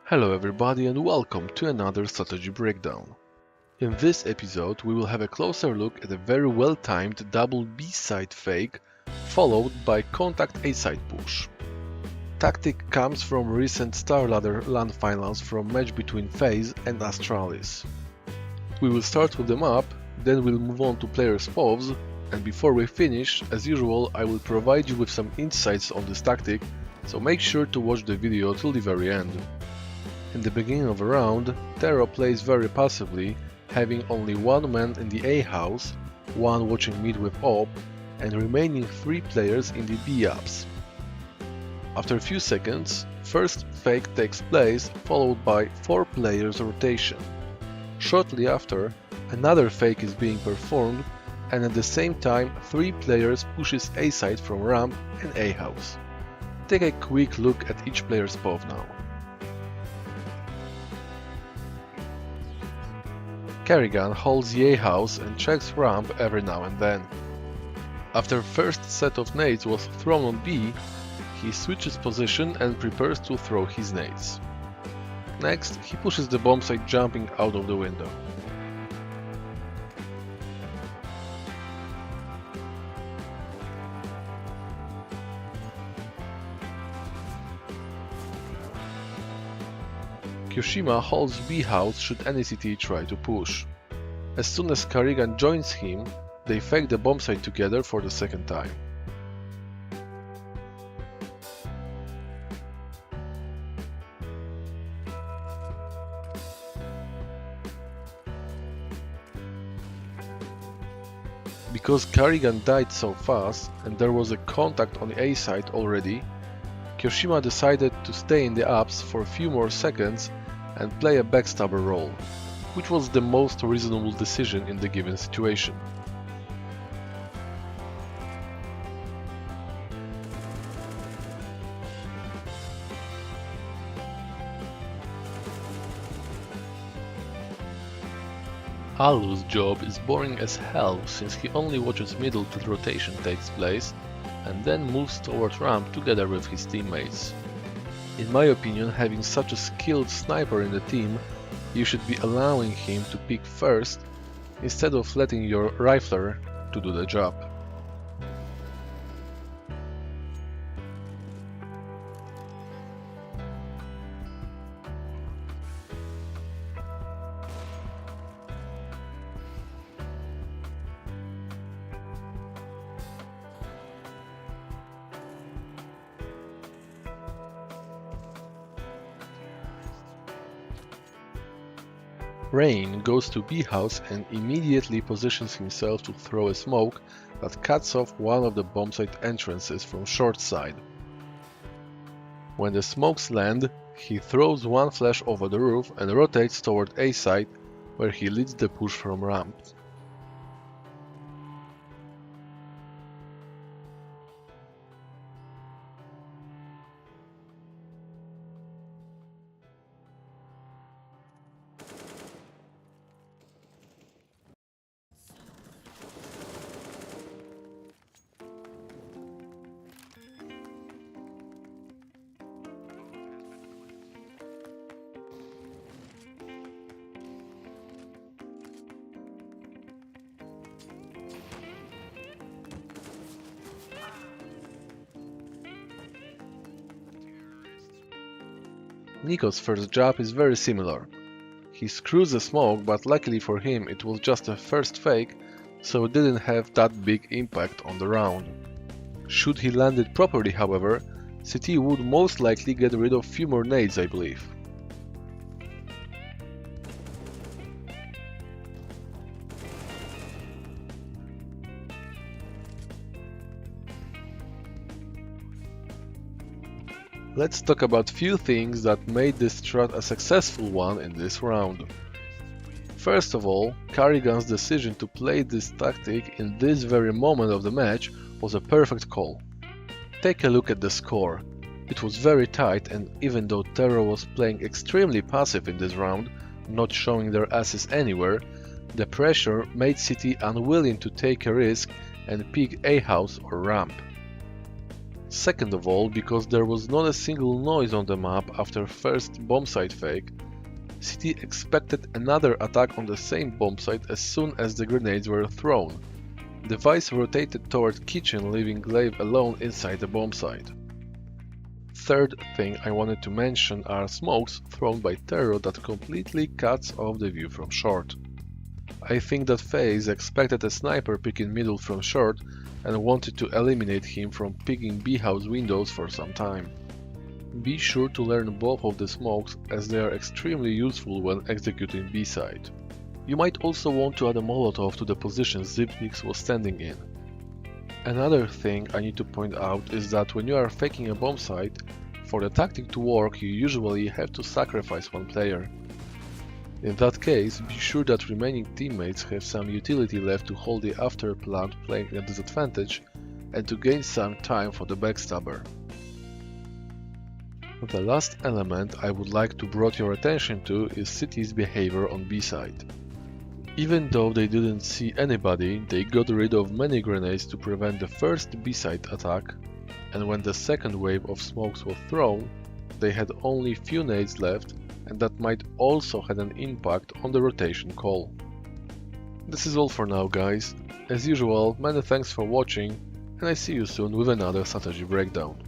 Hello everybody and welcome to another strategy breakdown. In this episode we will have a closer look at a very well-timed double B-side fake followed by contact A-side push. Tactic comes from recent StarLadder Lan Finals from match between Faze and Astralis. We will start with the map, then we'll move on to players' poves, and before we finish, as usual, I will provide you with some insights on this tactic, so make sure to watch the video till the very end. In the beginning of a round, Tero plays very passively, having only one man in the A house, one watching mid with AWP, and remaining 3 players in the B apps. After a few seconds, first fake takes place, followed by 4 players rotation. Shortly after, another fake is being performed, and at the same time 3 players pushes A side from ramp and A house. Take a quick look at each player's POV now. Karrigan holds the A house and checks ramp every now and then. After first set of nades was thrown on B, he switches position and prepares to throw his nades. Next, he pushes the bomb site jumping out of the window. Kyoshima holds B house should any CT try to push. As soon as Karrigan joins him, they fake the bomb site together for the second time. Because Karrigan died so fast and there was a contact on the A side already, Kyoshima decided to stay in the apps for a few more seconds and play a backstabber role, which was the most reasonable decision in the given situation. Alu's job is boring as hell since he only watches middle till rotation takes place and then moves towards ramp together with his teammates. In my opinion, having such a skilled sniper in the team, you should be allowing him to pick first instead of letting your rifler to do the job. Rain goes to B house and immediately positions himself to throw a smoke that cuts off one of the bomb site entrances from short side. When the smokes land, he throws one flash over the roof and rotates toward A side, where he leads the push from ramp. Nico's first job is very similar. He screws the smoke, but luckily for him it was just a first fake, so it didn't have that big impact on the round. Should he land it properly, however, CT would most likely get rid of few more nades, I believe. Let's talk about few things that made this strat a successful one in this round. First of all, Karrigan's decision to play this tactic in this very moment of the match was a perfect call. Take a look at the score. It was very tight, and even though Tero was playing extremely passive in this round, not showing their asses anywhere, the pressure made CT unwilling to take a risk and pick A house or ramp. Second of all, because there was not a single noise on the map after first bombsite fake, City expected another attack on the same bombsite as soon as the grenades were thrown. Device rotated toward kitchen, leaving Glaive alone inside the bombsite. Third thing I wanted to mention are smokes thrown by Terror that completely cuts off the view from short. I think that Faze expected a sniper picking middle from short and wanted to eliminate him from picking B-house windows for some time. Be sure to learn both of the smokes as they are extremely useful when executing B-side. You might also want to add a Molotov to the position Zipnix was standing in. Another thing I need to point out is that when you are faking a bomb site, for the tactic to work you usually have to sacrifice one player. In that case, be sure that remaining teammates have some utility left to hold the after plant playing at a disadvantage and to gain some time for the backstabber. The last element I would like to draw your attention to is City's behavior on B-side. Even though they didn't see anybody, they got rid of many grenades to prevent the first B-side attack, and when the second wave of smokes was thrown, they had only few nades left, and that might also have an impact on the rotation call. This is all for now, guys. As usual, many thanks for watching, and I see you soon with another strategy breakdown.